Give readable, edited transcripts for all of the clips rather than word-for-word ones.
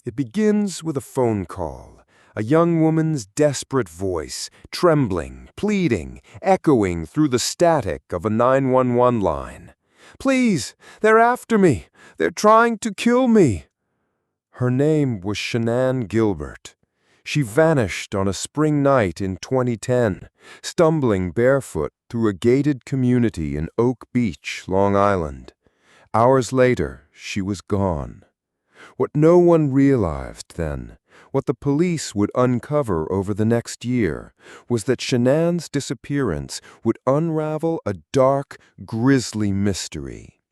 It begins with a phone call, a young woman's desperate voice, trembling, pleading, echoing through the static of a 911 line. "Please, they're after me. They're trying to kill me." Her name was Shanann Gilbert. She vanished on a spring night in 2010, stumbling barefoot through a gated community in Oak Beach, Long Island. Hours later, she was gone. What no one realized then, what the police would uncover over the next year, was that Shanann's disappearance would unravel a dark, grisly mystery.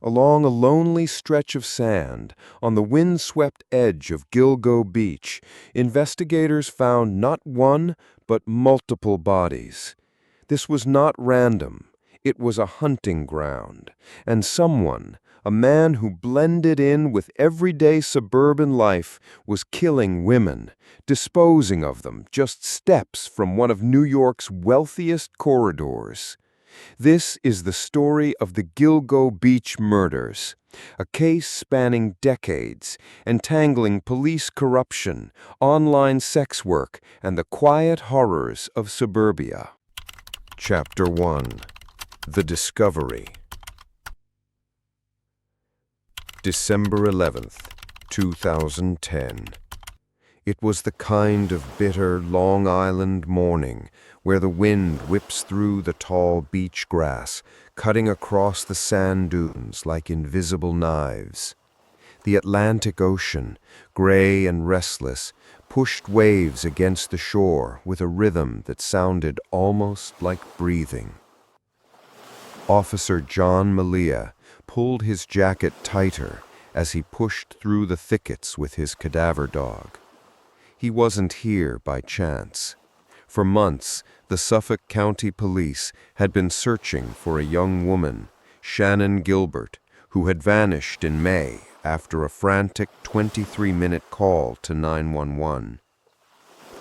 Along a lonely stretch of sand, on the windswept edge of Gilgo Beach, investigators found not one, but multiple bodies. This was not random. It was a hunting ground, and someone, a man who blended in with everyday suburban life, was killing women, disposing of them just steps from one of New York's wealthiest corridors. This is the story of the Gilgo Beach murders, a case spanning decades, entangling police corruption, online sex work, and the quiet horrors of suburbia. Chapter 1. The Discovery. December 11th, 2010. It was the kind of bitter Long Island morning where the wind whips through the tall beach grass, cutting across the sand dunes like invisible knives. The Atlantic Ocean, gray and restless, pushed waves against the shore with a rhythm that sounded almost like breathing. Officer John Malia pulled his jacket tighter as he pushed through the thickets with his cadaver dog. He wasn't here by chance. For months, the Suffolk County Police had been searching for a young woman, Shanann Gilbert, who had vanished in May after a frantic 23-minute call to 911.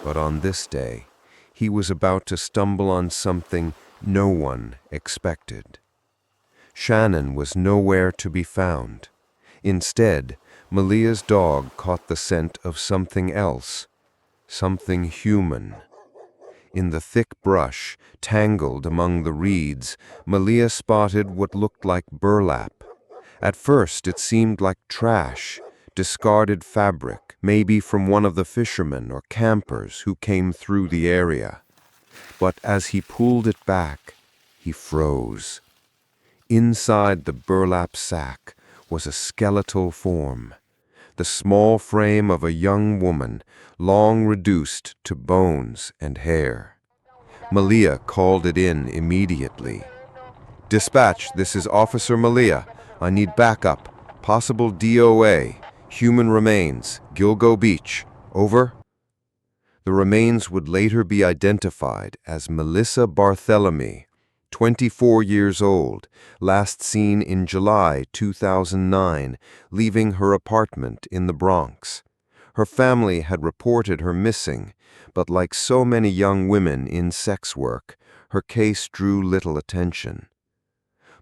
But on this day, he was about to stumble on something no one expected. Shanann was nowhere to be found. Instead, Malia's dog caught the scent of something else, something human. In the thick brush, tangled among the reeds, Malia spotted what looked like burlap. At first, it seemed like trash, discarded fabric, maybe from one of the fishermen or campers who came through the area. But as he pulled it back, he froze. Inside the burlap sack was a skeletal form, the small frame of a young woman, long reduced to bones and hair. Malia called it in immediately. "Dispatch, this is Officer Malia. I need backup. Possible DOA. Human remains. Gilgo Beach. Over." The remains would later be identified as Melissa Barthelemy, 24 years old, last seen in July 2009, leaving her apartment in the Bronx. Her family had reported her missing, but like so many young women in sex work, her case drew little attention.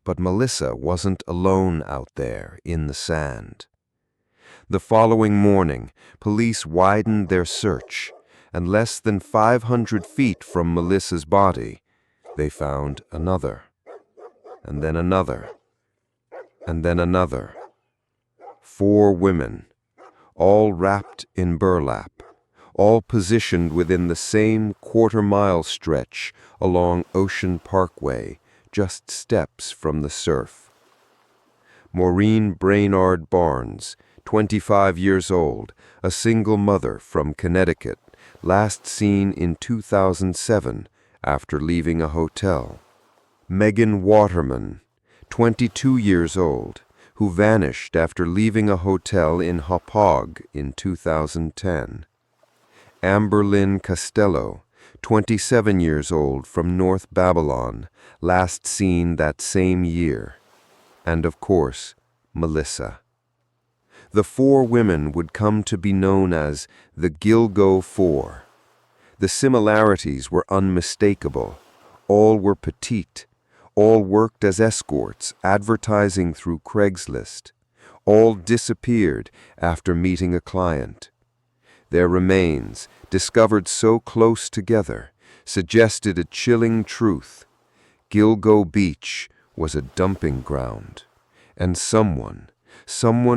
But Melissa wasn't alone out there in the sand. The following morning, police widened their search, and less than 500 feet from Melissa's body, they found another, and then another, and then another. 4 women, all wrapped in burlap, all positioned within the same quarter-mile stretch along Ocean Parkway, just steps from the surf. Maureen Brainard Barnes, 25 years old, a single mother from Connecticut, last seen in 2007 after leaving a hotel. Megan Waterman, 22 years old, who vanished after leaving a hotel in Hauppauge in 2010. Amber Lynn Costello, 27 years old, from North Babylon, last seen that same year. And of course, Melissa. The 4 women would come to be known as the Gilgo 4. The similarities were unmistakable. All were petite. All worked as escorts, advertising through Craigslist. all disappeared after meeting a client. Their remains, discovered so close together, suggested a chilling truth. Gilgo Beach was a dumping ground, and someone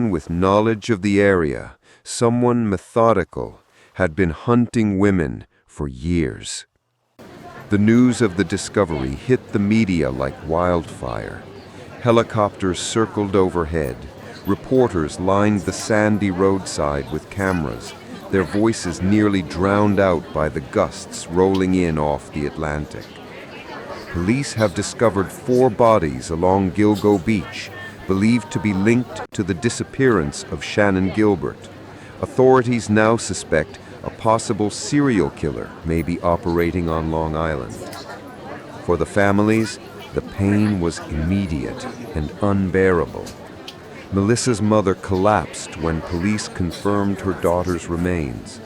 with knowledge of the area, someone methodical, had been hunting women for years. The news of the discovery hit the media like wildfire. Helicopters circled overhead. Reporters lined the sandy roadside with cameras, their voices nearly drowned out by the gusts rolling in off the Atlantic. Police have discovered 4 bodies along Gilgo Beach, believed to be linked to the disappearance of Shannan Gilbert. Authorities now suspect a possible serial killer may be operating on Long Island. For the families, the pain was immediate and unbearable. Melissa's mother collapsed when police confirmed her daughter's remains.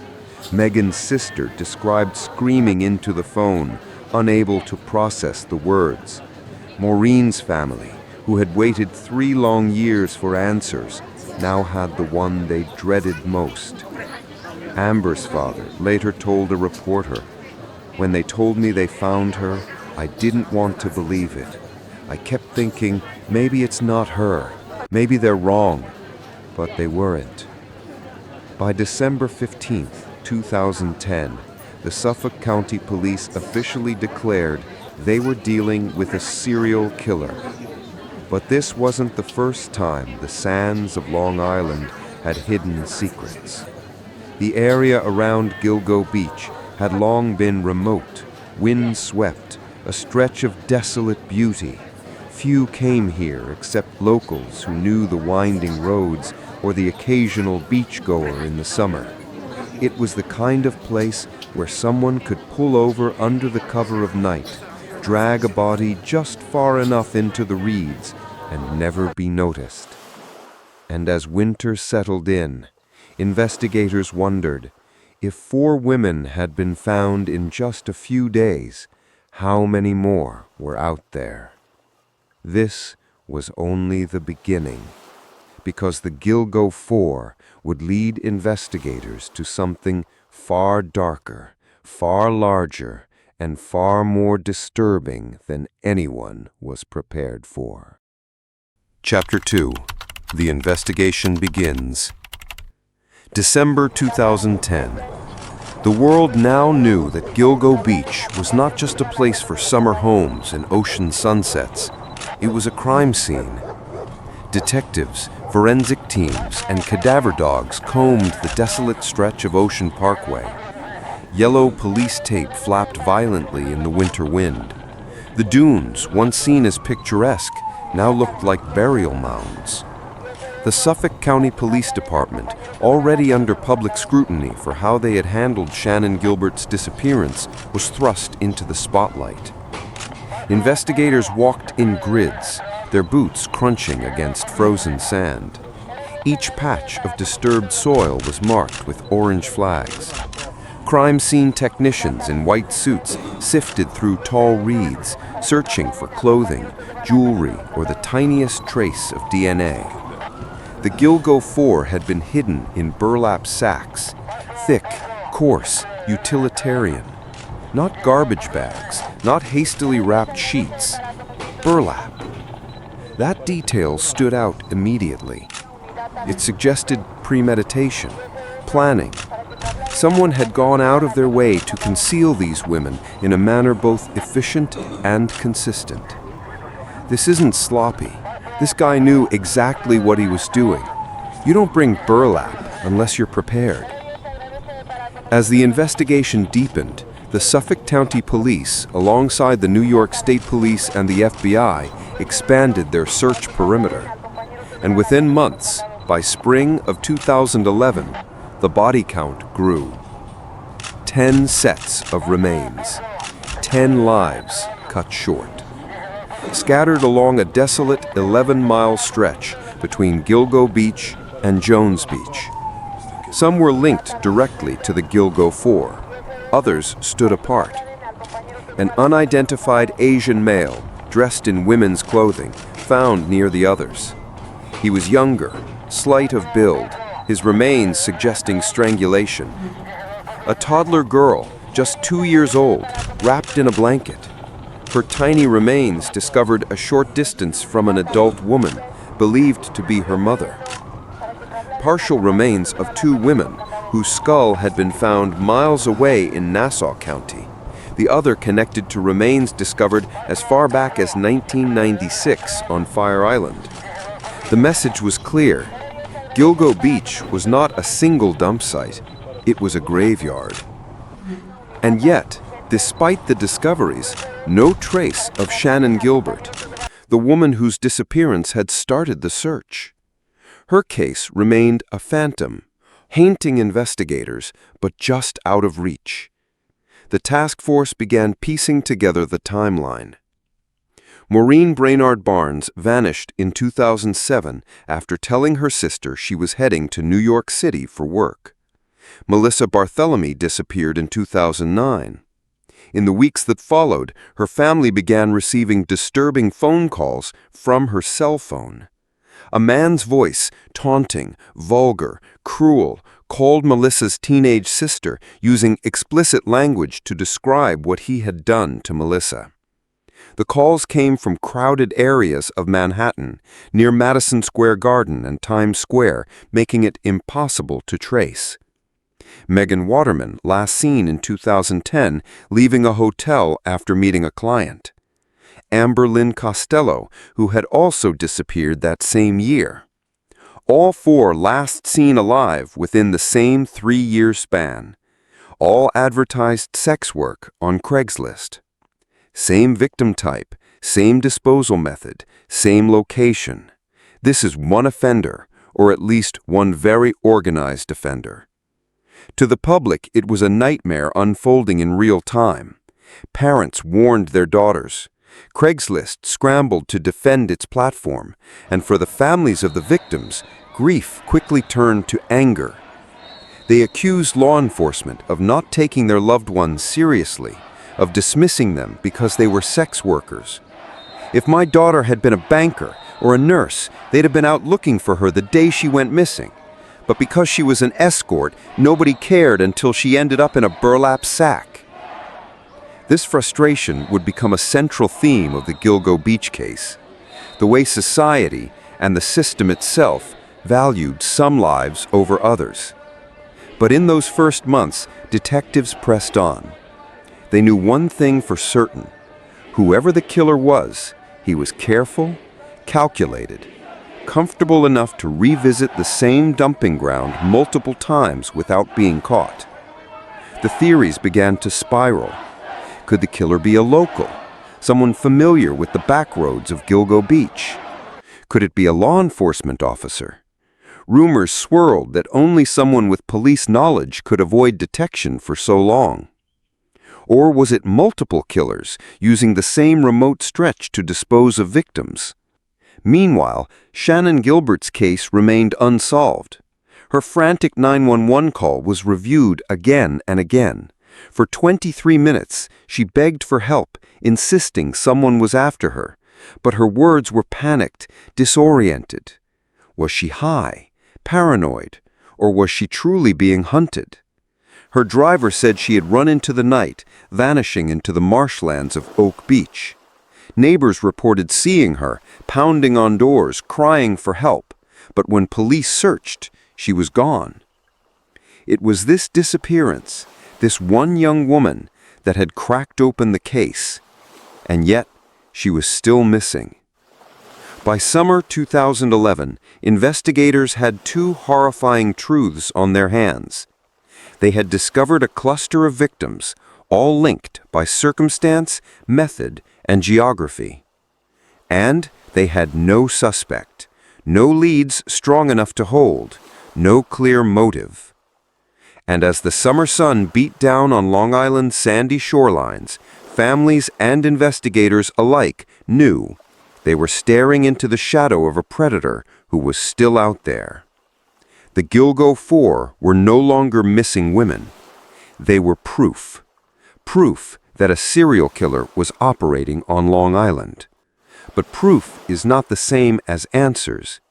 Megan's sister described screaming into the phone, unable to process the words. Maureen's family, who had waited 3 long years for answers, now had the one they dreaded most. Amber's father later told a reporter, "When they told me they found her, I didn't want to believe it. I kept thinking, maybe it's not her, maybe they're wrong," but they weren't. By December 15, 2010, the Suffolk County Police officially declared they were dealing with a serial killer. But this wasn't the first time the sands of Long Island had hidden secrets. The area around Gilgo Beach had long been remote, wind-swept, a stretch of desolate beauty. Few came here except locals who knew the winding roads or the occasional beachgoer in the summer. It was the kind of place where someone could pull over under the cover of night, drag a body just far enough into the reeds, and never be noticed. And as winter settled in, investigators wondered, if 4 women had been found in just a few days, how many more were out there? This was only the beginning, because the Gilgo 4 would lead investigators to something far darker, far larger, and far more disturbing than anyone was prepared for. Chapter 2. The investigation begins. December 2010. The world now knew that Gilgo Beach was not just a place for summer homes and ocean sunsets. It was a crime scene. Detectives, forensic teams, and cadaver dogs combed the desolate stretch of Ocean Parkway. Yellow police tape flapped violently in the winter wind. The dunes, once seen as picturesque, now looked like burial mounds. The Suffolk County Police Department, already under public scrutiny for how they had handled Shannan Gilbert's disappearance, was thrust into the spotlight. Investigators walked in grids, their boots crunching against frozen sand. Each patch of disturbed soil was marked with orange flags. Crime scene technicians in white suits sifted through tall reeds, searching for clothing, jewelry, or the tiniest trace of DNA. The Gilgo 4 had been hidden in burlap sacks, thick, coarse, utilitarian. Not garbage bags, not hastily wrapped sheets. Burlap. That detail stood out immediately. It suggested premeditation, planning. Someone had gone out of their way to conceal these women in a manner both efficient and consistent. This isn't sloppy. This guy knew exactly what he was doing. You don't bring burlap unless you're prepared. As the investigation deepened, the Suffolk County Police, alongside the New York State Police and the FBI, expanded their search perimeter. And within months, by spring of 2011, the body count grew. 10 sets of remains, 10 lives cut short. Scattered along a desolate 11-mile stretch between Gilgo Beach and Jones Beach. Some were linked directly to the Gilgo 4. Others stood apart. An unidentified Asian male, dressed in women's clothing, found near the others. He was younger, slight of build, his remains suggesting strangulation. A toddler girl, just 2 years old, wrapped in a blanket. Her tiny remains discovered a short distance from an adult woman, believed to be her mother. Partial remains of 2 women, whose skull had been found miles away in Nassau County. The other connected to remains discovered as far back as 1996 on Fire Island. The message was clear. Gilgo Beach was not a single dump site. It was a graveyard. And yet, despite the discoveries, no trace of Shannon Gilbert, the woman whose disappearance had started the search. Her case remained a phantom, haunting investigators, but just out of reach. The task force began piecing together the timeline. Maureen Brainard Barnes vanished in 2007 after telling her sister she was heading to New York City for work. Melissa Barthélemy disappeared in 2009. In the weeks that followed, her family began receiving disturbing phone calls from her cell phone. A man's voice, taunting, vulgar, cruel, called Melissa's teenage sister, using explicit language to describe what he had done to Melissa. The calls came from crowded areas of Manhattan, near Madison Square Garden and Times Square, making it impossible to trace. Megan Waterman, last seen in 2010, leaving a hotel after meeting a client. Amber Lynn Costello, who had also disappeared that same year. All 4 last seen alive within the same 3-year span. All advertised sex work on Craigslist. Same victim type, same disposal method, same location. This is one offender, or at least one very organized offender. To the public, it was a nightmare unfolding in real time. Parents warned their daughters. Craigslist scrambled to defend its platform, and for the families of the victims, grief quickly turned to anger. They accused law enforcement of not taking their loved ones seriously, of dismissing them because they were sex workers. If my daughter had been a banker or a nurse, they'd have been out looking for her the day she went missing. But because she was an escort, nobody cared until she ended up in a burlap sack. This frustration would become a central theme of the Gilgo Beach case. The way society and the system itself valued some lives over others. But in those first months, detectives pressed on. They knew one thing for certain. Whoever the killer was, he was careful, calculated, comfortable enough to revisit the same dumping ground multiple times without being caught. The theories began to spiral. Could the killer be a local, someone familiar with the back roads of Gilgo Beach? Could it be a law enforcement officer? Rumors swirled that only someone with police knowledge could avoid detection for so long. Or was it multiple killers using the same remote stretch to dispose of victims? Meanwhile, Shannon Gilbert's case remained unsolved. Her frantic 911 call was reviewed again and again. For 23 minutes, she begged for help, insisting someone was after her. But her words were panicked, disoriented. Was she high, paranoid, or was she truly being hunted? Her driver said she had run into the night, vanishing into the marshlands of Oak Beach. Neighbors reported seeing her, pounding on doors, crying for help. But when police searched, she was gone. It was this disappearance, this one young woman, that had cracked open the case. And yet, she was still missing. By summer 2011, investigators had 2 horrifying truths on their hands. They had discovered a cluster of victims, all linked by circumstance, method, and geography. And they had no suspect, no leads strong enough to hold, no clear motive. And as the summer sun beat down on Long Island's sandy shorelines, families and investigators alike knew they were staring into the shadow of a predator who was still out there. The Gilgo Four were no longer missing women. They were proof that a serial killer was operating on Long Island. But proof is not the same as answers.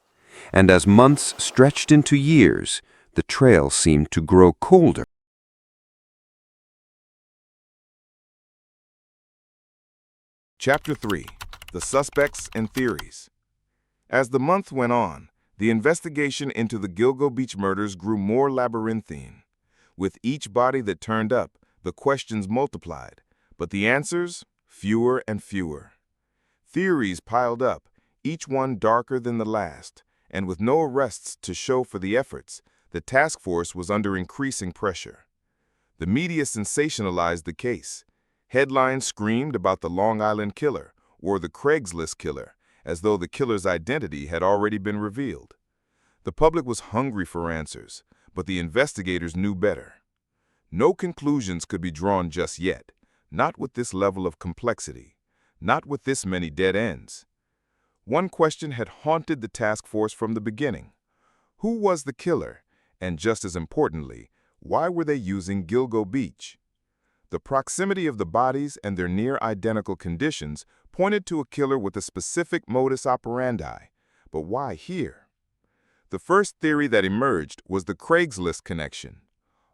and as months stretched into years, the trail seemed to grow colder. Chapter 3. The Suspects and Theories. As the month went on, the investigation into the Gilgo Beach murders grew more labyrinthine. With each body that turned up, the questions multiplied, but the answers, fewer and fewer. Theories piled up, each one darker than the last, and with no arrests to show for the efforts, the task force was under increasing pressure. The media sensationalized the case. Headlines screamed about the Long Island killer or the Craigslist killer, as though the killer's identity had already been revealed. The public was hungry for answers, but the investigators knew better. No conclusions could be drawn just yet, not with this level of complexity, not with this many dead ends. One question had haunted the task force from the beginning. Who was the killer? And just as importantly, why were they using Gilgo Beach? The proximity of the bodies and their near-identical conditions pointed to a killer with a specific modus operandi. But why here? The first theory that emerged was the Craigslist connection.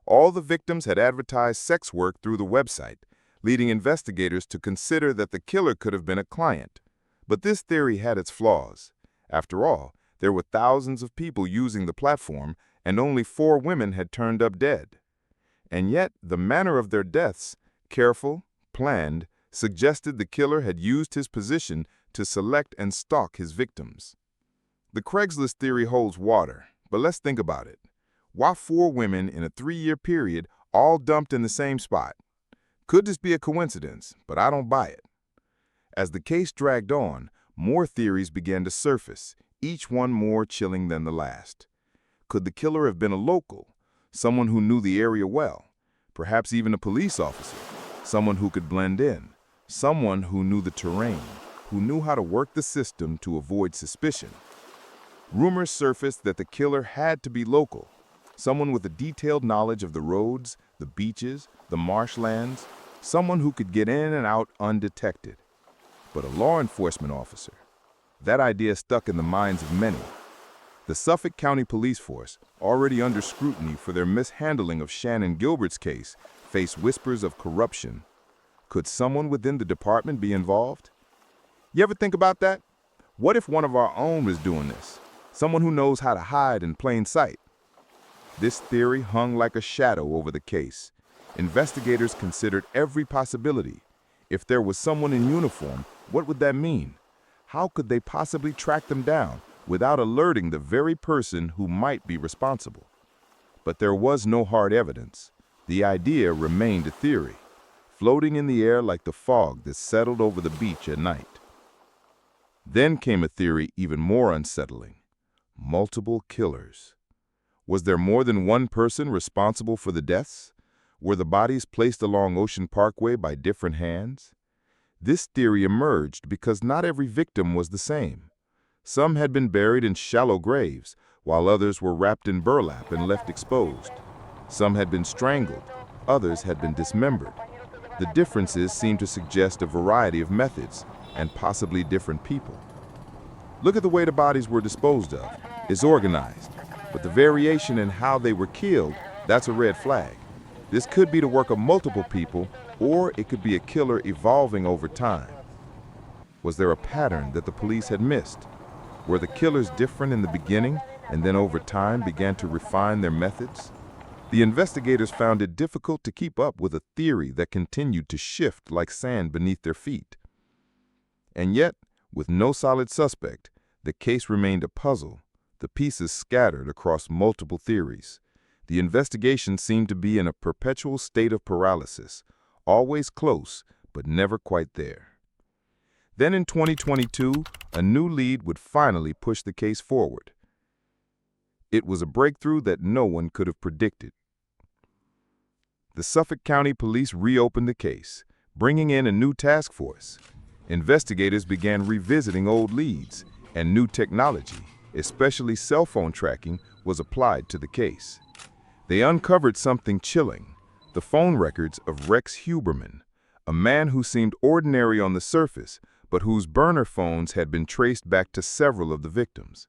All the victims had advertised sex work through the website, leading investigators to consider that the killer could have been a client. But this theory had its flaws. After all, there were thousands of people using the platform, and only 4 women had turned up dead. And yet, the manner of their deaths, careful, planned, suggested the killer had used his position to select and stalk his victims. The Craigslist theory holds water, but let's think about it. Why 4 women in a 3-year period all dumped in the same spot? Could this be a coincidence? But I don't buy it. As the case dragged on, more theories began to surface, each one more chilling than the last. Could the killer have been a local, someone who knew the area well, perhaps even a police officer, someone who could blend in, someone who knew the terrain, who knew how to work the system to avoid suspicion? Rumors surfaced that the killer had to be local, someone with a detailed knowledge of the roads, the beaches, the marshlands, someone who could get in and out undetected. But a law enforcement officer, that idea stuck in the minds of many. The Suffolk County Police Force, already under scrutiny for their mishandling of Shannon Gilbert's case, faced whispers of corruption. Could someone within the department be involved? You ever think about that? What if one of our own was doing this? Someone who knows how to hide in plain sight? This theory hung like a shadow over the case. Investigators considered every possibility. If there was someone in uniform, what would that mean? How could they possibly track them down without alerting the very person who might be responsible? But there was no hard evidence. The idea remained a theory, floating in the air like the fog that settled over the beach at night. Then came a theory even more unsettling: multiple killers. Was there more than one person responsible for the deaths? Were the bodies placed along Ocean Parkway by different hands? This theory emerged because not every victim was the same. Some had been buried in shallow graves, while others were wrapped in burlap and left exposed. Some had been strangled, others had been dismembered. The differences seemed to suggest a variety of methods, and possibly different people. Look at the way the bodies were disposed of. It's organized, but the variation in how they were killed, that's a red flag. This could be the work of multiple people, or it could be a killer evolving over time. Was there a pattern that the police had missed? Were the killers different in the beginning and then over time began to refine their methods? The investigators found it difficult to keep up with a theory that continued to shift like sand beneath their feet. And yet, with no solid suspect, the case remained a puzzle, the pieces scattered across multiple theories. The investigation seemed to be in a perpetual state of paralysis, always close, but never quite there. Then in 2022, a new lead would finally push the case forward. It was a breakthrough that no one could have predicted. The Suffolk County Police reopened the case, bringing in a new task force. Investigators began revisiting old leads, and new technology, especially cell phone tracking, was applied to the case. They uncovered something chilling: the phone records of Rex Huberman, a man who seemed ordinary on the surface, but whose burner phones had been traced back to several of the victims.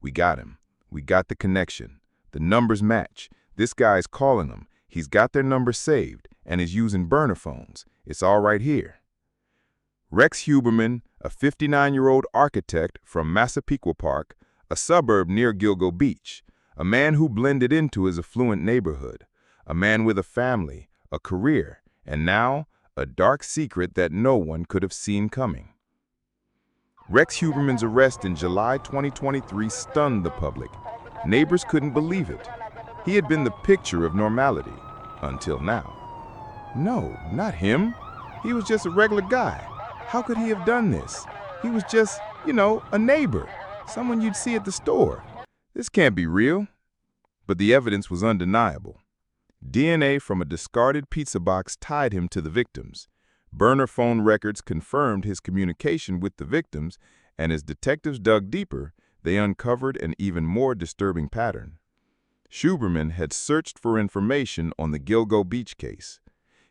We got him. We got the connection. The numbers match. This guy's calling them. He's got their number saved and is using burner phones. It's all right here. Rex Huberman, a 59-year-old architect from Massapequa Park, a suburb near Gilgo Beach, a man who blended into his affluent neighborhood, a man with a family, a career, and now a dark secret that no one could have seen coming. Rex Huberman's arrest in July 2023 stunned the public. Neighbors couldn't believe it. He had been the picture of normality, until now. No, not him. He was just a regular guy. How could he have done this? He was just, a neighbor, someone you'd see at the store. This can't be real. But the evidence was undeniable. DNA from a discarded pizza box tied him to the victims. Burner phone records confirmed his communication with the victims, and as detectives dug deeper, they uncovered an even more disturbing pattern. Huberman had searched for information on the Gilgo Beach case.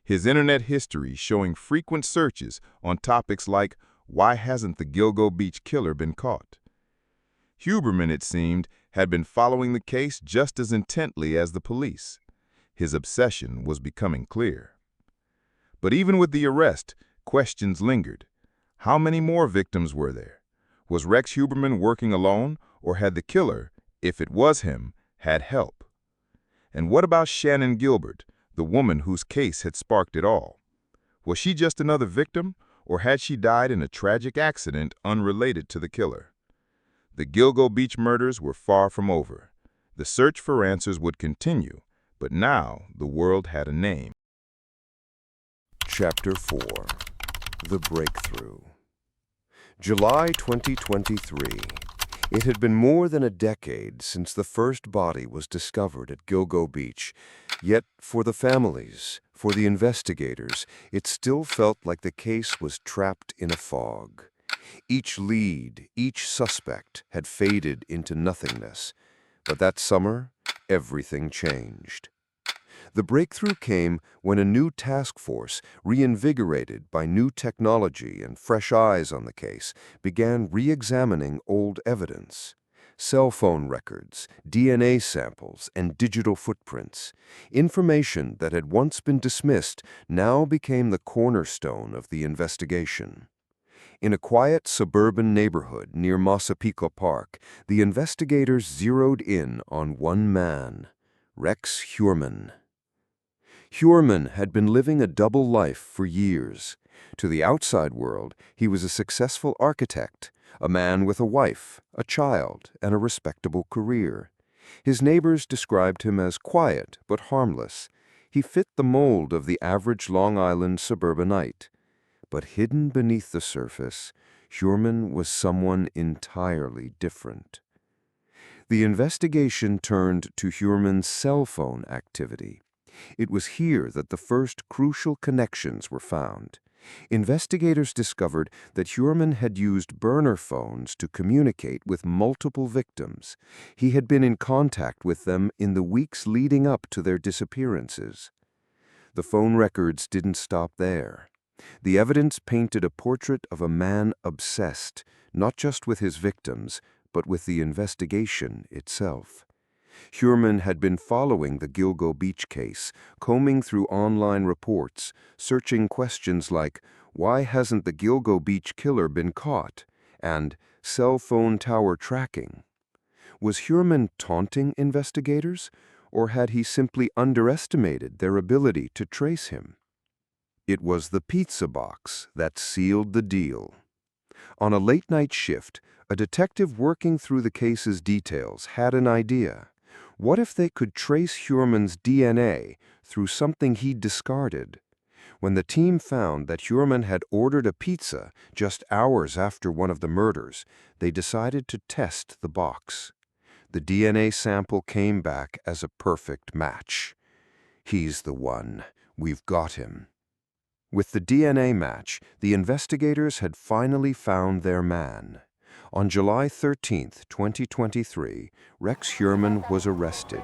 His internet history showing frequent searches on topics like, why hasn't the Gilgo Beach killer been caught? Huberman, it seemed, had been following the case just as intently as the police. His obsession was becoming clear. But even with the arrest, questions lingered. How many more victims were there? Was Rex Huberman working alone, or had the killer, if it was him, had help? And what about Shannon Gilbert, the woman whose case had sparked it all? Was she just another victim, or had she died in a tragic accident unrelated to the killer? The Gilgo Beach murders were far from over. The search for answers would continue, but now the world had a name. Chapter 4. The Breakthrough. July 2023. It had been more than a decade since the first body was discovered at Gilgo Beach, yet for the families, for the investigators, it still felt like the case was trapped in a fog. Each lead, each suspect had faded into nothingness. But that summer, everything changed. The breakthrough came when a new task force, reinvigorated by new technology and fresh eyes on the case, began re-examining old evidence. Cell phone records, DNA samples, and digital footprints. Information that had once been dismissed now became the cornerstone of the investigation. In a quiet suburban neighborhood near Massapequa Park, the investigators zeroed in on one man, Rex Huberman. Huberman had been living a double life for years. To the outside world, he was a successful architect, a man with a wife, a child, and a respectable career. His neighbors described him as quiet but harmless. He fit the mold of the average Long Island suburbanite. But hidden beneath the surface, Huberman was someone entirely different. The investigation turned to Huberman's cell phone activity. It was here that the first crucial connections were found. Investigators discovered that Huberman had used burner phones to communicate with multiple victims. He had been in contact with them in the weeks leading up to their disappearances. The phone records didn't stop there. The evidence painted a portrait of a man obsessed, not just with his victims, but with the investigation itself. Huberman had been following the Gilgo Beach case, combing through online reports, searching questions like, why hasn't the Gilgo Beach killer been caught? And cell phone tower tracking. Was Huberman taunting investigators, or had he simply underestimated their ability to trace him? It was the pizza box that sealed the deal. On a late-night shift, a detective working through the case's details had an idea. What if they could trace Huberman's DNA through something he'd discarded? When the team found that Huberman had ordered a pizza just hours after one of the murders, they decided to test the box. The DNA sample came back as a perfect match. He's the one. We've got him. With the DNA match, the investigators had finally found their man. On July 13, 2023, Rex Huberman was arrested.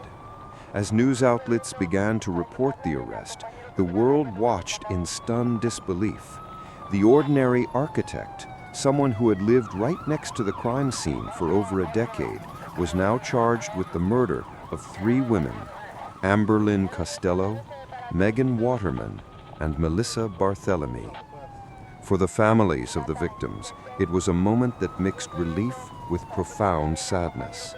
As news outlets began to report the arrest, the world watched in stunned disbelief. The ordinary architect, someone who had lived right next to the crime scene for over a decade, was now charged with the murder of 3 women, Amberlynn Costello, Megan Waterman, and Melissa Barthelemy. For the families of the victims, it was a moment that mixed relief with profound sadness.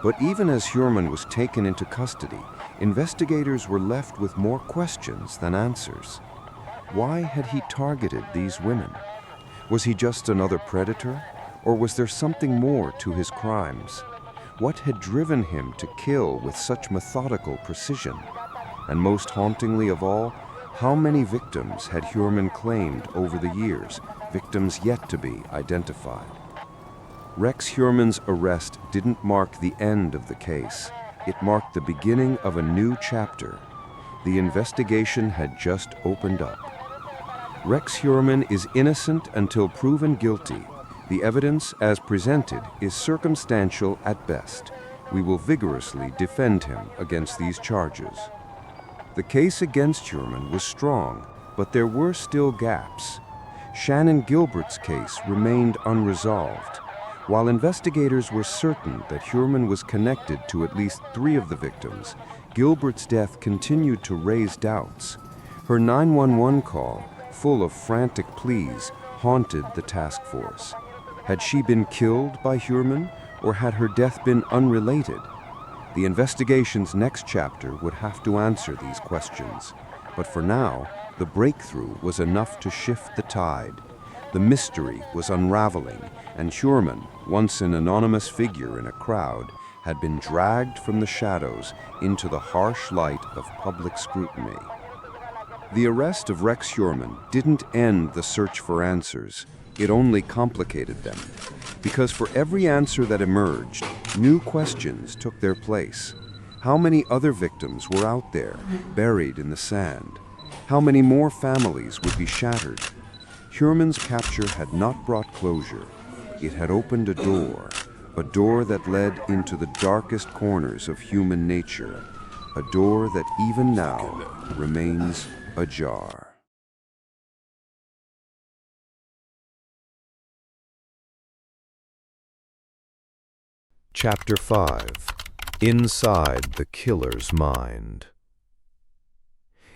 But even as Hurman was taken into custody, investigators were left with more questions than answers. Why had he targeted these women? Was he just another predator? Or was there something more to his crimes? What had driven him to kill with such methodical precision? And most hauntingly of all, how many victims had Hurman claimed over the years, victims yet to be identified? Rex Hurman's arrest didn't mark the end of the case. It marked the beginning of a new chapter. The investigation had just opened up. Rex Hurman is innocent until proven guilty. The evidence, as presented, is circumstantial at best. We will vigorously defend him against these charges. The case against Hurman was strong, but there were still gaps. Shannon Gilbert's case remained unresolved. While investigators were certain that Hurman was connected to at least 3 of the victims, Gilbert's death continued to raise doubts. Her 911 call, full of frantic pleas, haunted the task force. Had she been killed by Hurman, or had her death been unrelated? The investigation's next chapter would have to answer these questions. But for now, the breakthrough was enough to shift the tide. The mystery was unraveling, and Hurman, once an anonymous figure in a crowd, had been dragged from the shadows into the harsh light of public scrutiny. The arrest of Rex Hurman didn't end the search for answers. It only complicated them. Because for every answer that emerged, new questions took their place. How many other victims were out there, buried in the sand? How many more families would be shattered? Hurman's capture had not brought closure. It had opened a door that led into the darkest corners of human nature, a door that even now remains ajar. Chapter 5. Inside the Killer's Mind.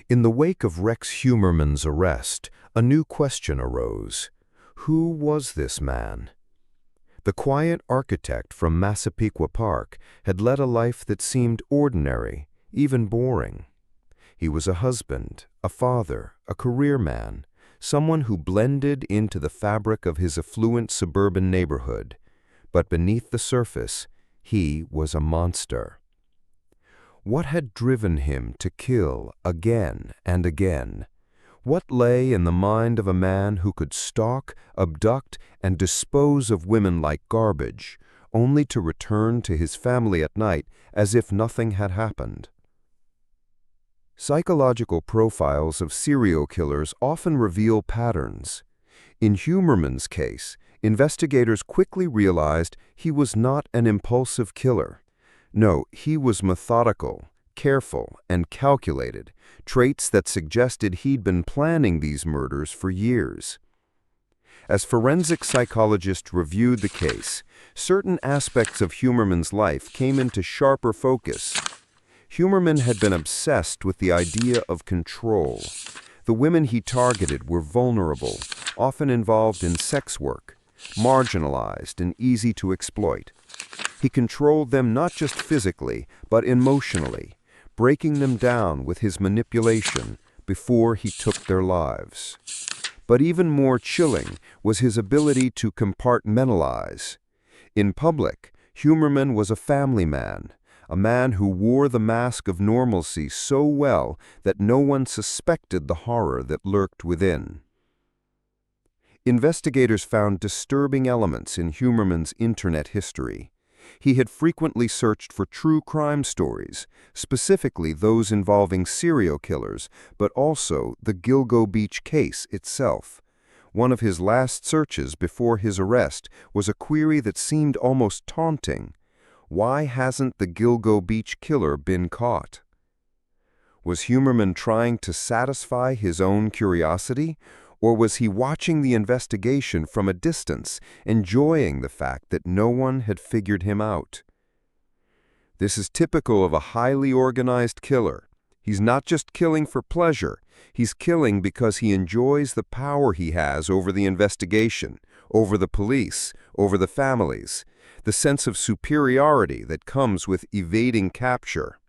In the wake of Rex Hurman's arrest, a new question arose. Who was this man? The quiet architect from Massapequa Park had led a life that seemed ordinary, even boring. He was a husband, a father, a career man, someone who blended into the fabric of his affluent suburban neighborhood. But beneath the surface, he was a monster. What had driven him to kill again and again? What lay in the mind of a man who could stalk, abduct, and dispose of women like garbage, only to return to his family at night as if nothing had happened? Psychological profiles of serial killers often reveal patterns. In Hurman's case, investigators quickly realized he was not an impulsive killer. No, he was methodical, careful, and calculated, traits that suggested he'd been planning these murders for years. As forensic psychologists reviewed the case, certain aspects of Hurman's life came into sharper focus. Hurman had been obsessed with the idea of control. The women he targeted were vulnerable, often involved in sex work, marginalized and easy to exploit. He controlled them not just physically, but emotionally, breaking them down with his manipulation before he took their lives. But even more chilling was his ability to compartmentalize. In public, Hurman was a family man, a man who wore the mask of normalcy so well that no one suspected the horror that lurked within. Investigators found disturbing elements in Hurman's internet history. He had frequently searched for true crime stories, specifically those involving serial killers, but also the Gilgo Beach case itself. One of his last searches before his arrest was a query that seemed almost taunting. Why hasn't the Gilgo Beach killer been caught? Was Hurman trying to satisfy his own curiosity, or was he watching the investigation from a distance, enjoying the fact that no one had figured him out? This is typical of a highly organized killer. He's not just killing for pleasure. He's killing because he enjoys the power he has over the investigation, over the police, over the families, the sense of superiority that comes with evading capture.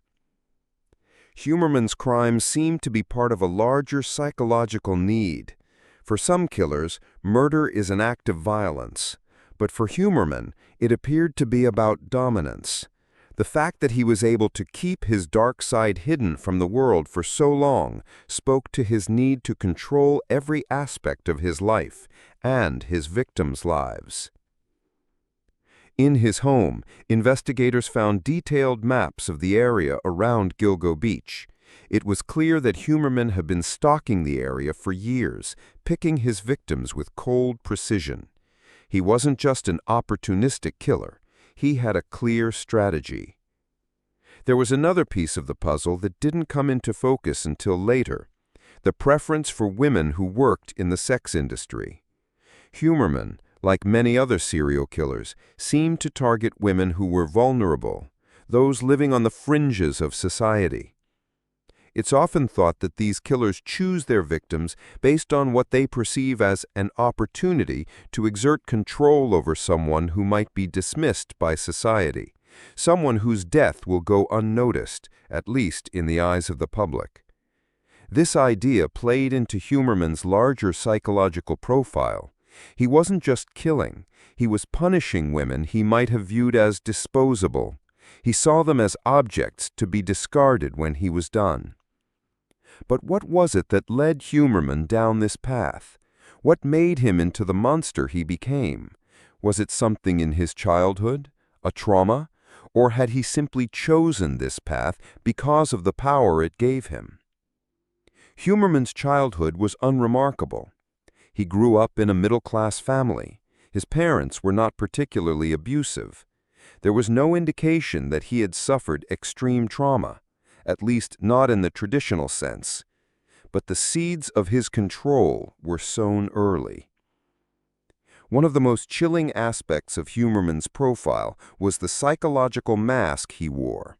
Humerman's crimes seem to be part of a larger psychological need. For some killers, murder is an act of violence. But for Humerman, it appeared to be about dominance. The fact that he was able to keep his dark side hidden from the world for so long spoke to his need to control every aspect of his life and his victims' lives. In his home, investigators found detailed maps of the area around Gilgo Beach. It was clear that Humerman had been stalking the area for years, picking his victims with cold precision. He wasn't just an opportunistic killer. He had a clear strategy. There was another piece of the puzzle that didn't come into focus until later: the preference for women who worked in the sex industry. Humerman, like many other serial killers, seemed to target women who were vulnerable, those living on the fringes of society. It's often thought that these killers choose their victims based on what they perceive as an opportunity to exert control over someone who might be dismissed by society, someone whose death will go unnoticed, at least in the eyes of the public. This idea played into Humerman's larger psychological profile. He wasn't just killing, he was punishing women he might have viewed as disposable. He saw them as objects to be discarded when he was done. But what was it that led Humerman down this path? What made him into the monster he became? Was it something in his childhood, a trauma, or had he simply chosen this path because of the power it gave him? Humerman's childhood was unremarkable. He grew up in a middle-class family. His parents were not particularly abusive. There was no indication that he had suffered extreme trauma, at least not in the traditional sense. But the seeds of his control were sown early. One of the most chilling aspects of Humerman's profile was the psychological mask he wore.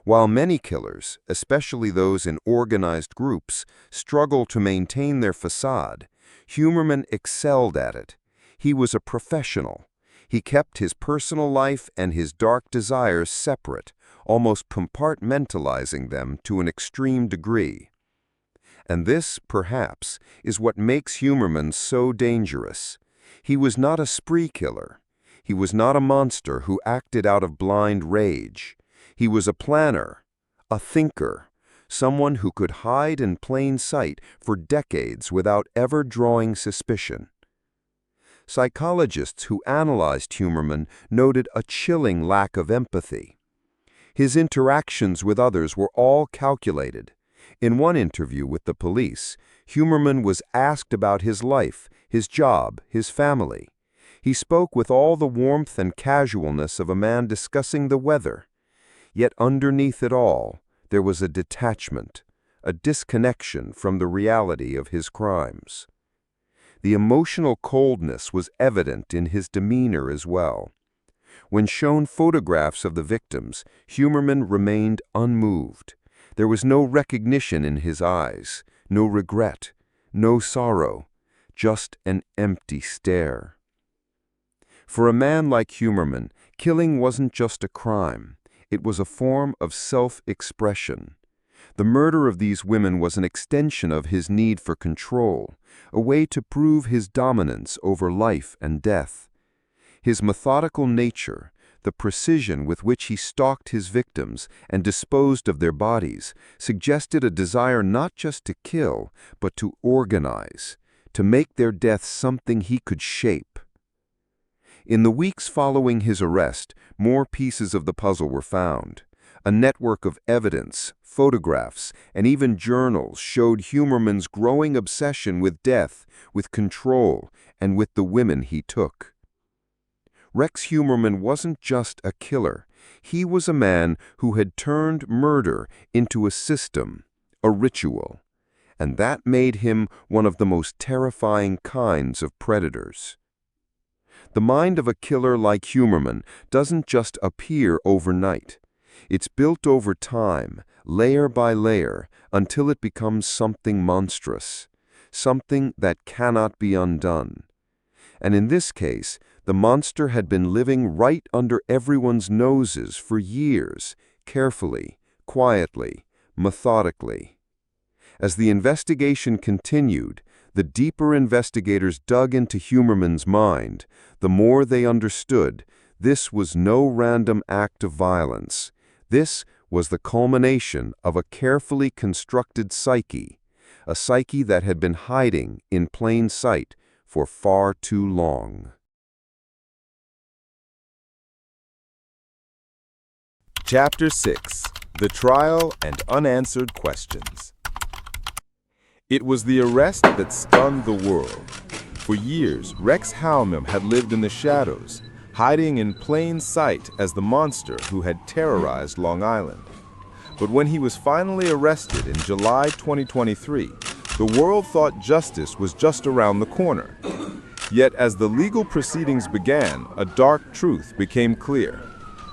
While many killers, especially those in organized groups, struggle to maintain their facade, Humerman excelled at it. He was a professional. He kept his personal life and his dark desires separate, almost compartmentalizing them to an extreme degree. And this, perhaps, is what makes Humerman so dangerous. He was not a spree killer. He was not a monster who acted out of blind rage. He was a planner, a thinker, someone who could hide in plain sight for decades without ever drawing suspicion. Psychologists who analyzed Humerman noted a chilling lack of empathy. His interactions with others were all calculated. In one interview with the police, Humerman was asked about his life, his job, his family. He spoke with all the warmth and casualness of a man discussing the weather. Yet underneath it all, there was a detachment, a disconnection from the reality of his crimes. The emotional coldness was evident in his demeanor as well. When shown photographs of the victims, Humerman remained unmoved. There was no recognition in his eyes, no regret, no sorrow, just an empty stare. For a man like Humerman, killing wasn't just a crime. It was a form of self-expression. The murder of these women was an extension of his need for control, a way to prove his dominance over life and death. His methodical nature, the precision with which he stalked his victims and disposed of their bodies, suggested a desire not just to kill, but to organize, to make their deaths something he could shape. In the weeks following his arrest, more pieces of the puzzle were found. A network of evidence, photographs, and even journals showed Humerman's growing obsession with death, with control, and with the women he took. Rex Humerman wasn't just a killer. He was a man who had turned murder into a system, a ritual. And that made him one of the most terrifying kinds of predators. The mind of a killer like Humerman doesn't just appear overnight. It's built over time, layer by layer, until it becomes something monstrous, something that cannot be undone. And in this case, the monster had been living right under everyone's noses for years, carefully, quietly, methodically. As the investigation continued, the deeper investigators dug into Humerman's mind, the more they understood this was no random act of violence. This was the culmination of a carefully constructed psyche, a psyche that had been hiding in plain sight for far too long. Chapter 6: The Trial and Unanswered Questions. It was the arrest that stunned the world. For years, Rex Howman had lived in the shadows, hiding in plain sight as the monster who had terrorized Long Island. But when he was finally arrested in July 2023, the world thought justice was just around the corner. Yet as the legal proceedings began, a dark truth became clear.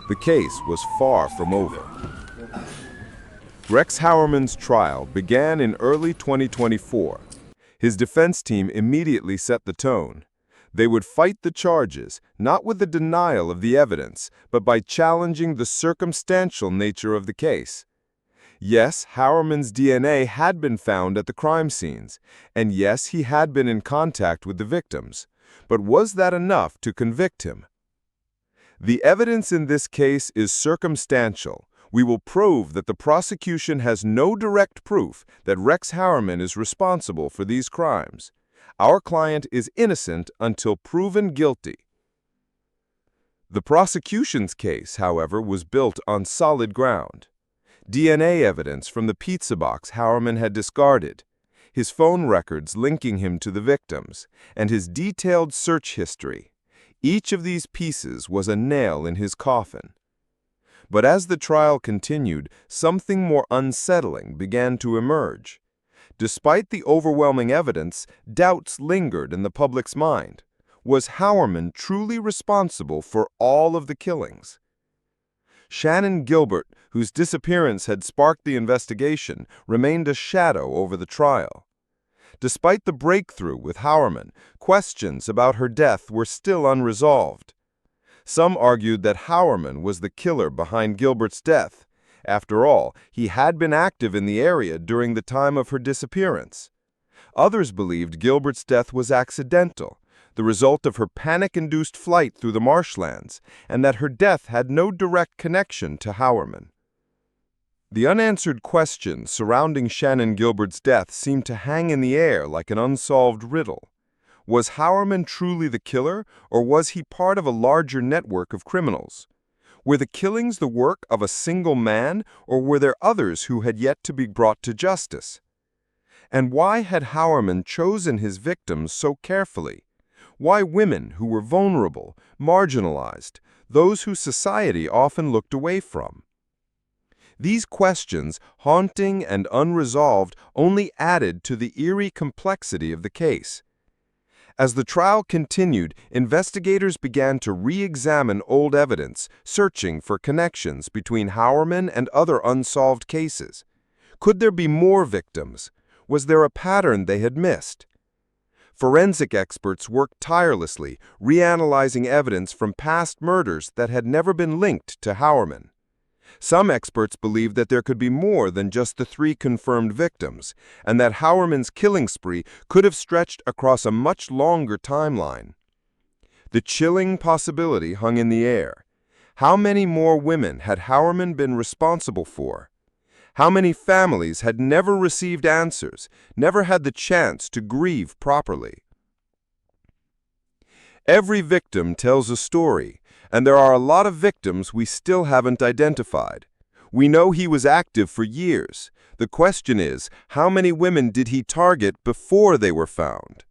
The case was far from over. Rex Howman's trial began in early 2024. His defense team immediately set the tone. They would fight the charges, not with the denial of the evidence, but by challenging the circumstantial nature of the case. Yes, Howman's DNA had been found at the crime scenes, and yes, he had been in contact with the victims. But was that enough to convict him? The evidence in this case is circumstantial. We will prove that the prosecution has no direct proof that Rex Howman is responsible for these crimes. Our client is innocent until proven guilty. The prosecution's case, however, was built on solid ground. DNA evidence from the pizza box Howman had discarded, his phone records linking him to the victims, and his detailed search history. Each of these pieces was a nail in his coffin. But as the trial continued, something more unsettling began to emerge. Despite the overwhelming evidence, doubts lingered in the public's mind. Was Howman truly responsible for all of the killings? Shannon Gilbert, whose disappearance had sparked the investigation, remained a shadow over the trial. Despite the breakthrough with Howman, questions about her death were still unresolved. Some argued that Howman was the killer behind Gilbert's death. After all, he had been active in the area during the time of her disappearance. Others believed Gilbert's death was accidental, the result of her panic-induced flight through the marshlands, and that her death had no direct connection to Howman. The unanswered questions surrounding Shannon Gilbert's death seemed to hang in the air like an unsolved riddle. Was Howman truly the killer, or was he part of a larger network of criminals? Were the killings the work of a single man, or were there others who had yet to be brought to justice? And why had Howman chosen his victims so carefully? Why women who were vulnerable, marginalized, those whose society often looked away from? These questions, haunting and unresolved, only added to the eerie complexity of the case. As the trial continued, investigators began to re-examine old evidence, searching for connections between Howman and other unsolved cases. Could there be more victims? Was there a pattern they had missed? Forensic experts worked tirelessly, reanalyzing evidence from past murders that had never been linked to Howman. Some experts believed that there could be more than just the 3 confirmed victims, and that Howman's killing spree could have stretched across a much longer timeline. The chilling possibility hung in the air. How many more women had Howman been responsible for? How many families had never received answers, never had the chance to grieve properly? Every victim tells a story, and there are a lot of victims we still haven't identified. We know he was active for years. The question is, how many women did he target before they were found?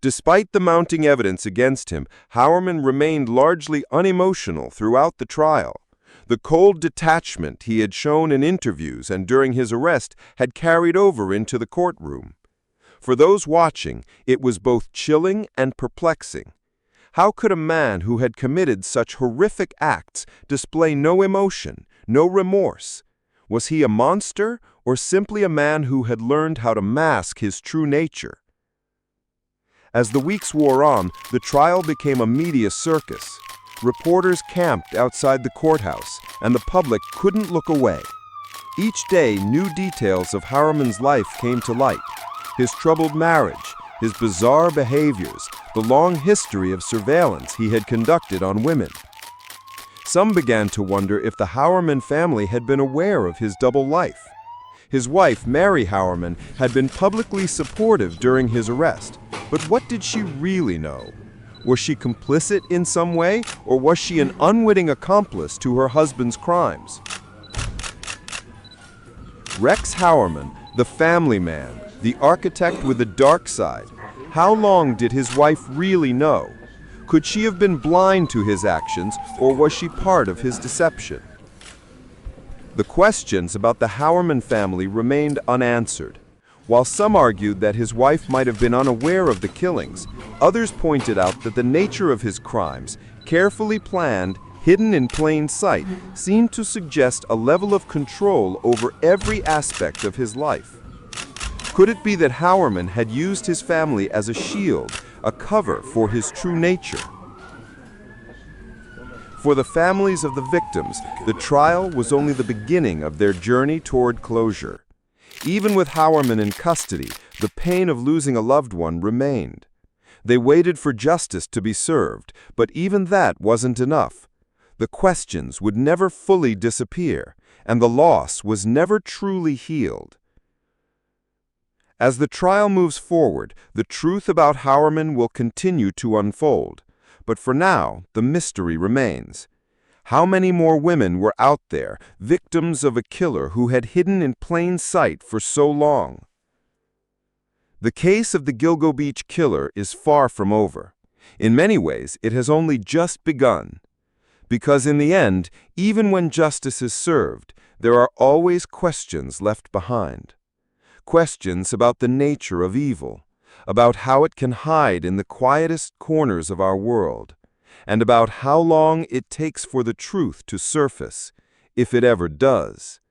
Despite the mounting evidence against him, Howman remained largely unemotional throughout the trial. The cold detachment he had shown in interviews and during his arrest had carried over into the courtroom. For those watching, it was both chilling and perplexing. How could a man who had committed such horrific acts display no emotion, no remorse? Was he a monster, or simply a man who had learned how to mask his true nature? As the weeks wore on, the trial became a media circus. Reporters camped outside the courthouse, and the public couldn't look away. Each day, new details of Harriman's life came to light. His troubled marriage, his bizarre behaviors, the long history of surveillance he had conducted on women. Some began to wonder if the Harriman family had been aware of his double life. His wife, Mary Harriman, had been publicly supportive during his arrest, but what did she really know? Was she complicit in some way, or was she an unwitting accomplice to her husband's crimes? Rex Harriman, the family man, the architect with a dark side. How long did his wife really know? Could she have been blind to his actions, or was she part of his deception? The questions about the Harriman family remained unanswered. While some argued that his wife might have been unaware of the killings, others pointed out that the nature of his crimes, carefully planned, hidden in plain sight, seemed to suggest a level of control over every aspect of his life. Could it be that Harriman had used his family as a shield, a cover for his true nature? For the families of the victims, the trial was only the beginning of their journey toward closure. Even with Harriman in custody, the pain of losing a loved one remained. They waited for justice to be served, but even that wasn't enough. The questions would never fully disappear, and the loss was never truly healed. As the trial moves forward, the truth about Harriman will continue to unfold. But for now, the mystery remains. How many more women were out there, victims of a killer who had hidden in plain sight for so long? The case of the Gilgo Beach killer is far from over. In many ways, it has only just begun. Because in the end, even when justice is served, there are always questions left behind. Questions about the nature of evil, about how it can hide in the quietest corners of our world, and about how long it takes for the truth to surface, if it ever does.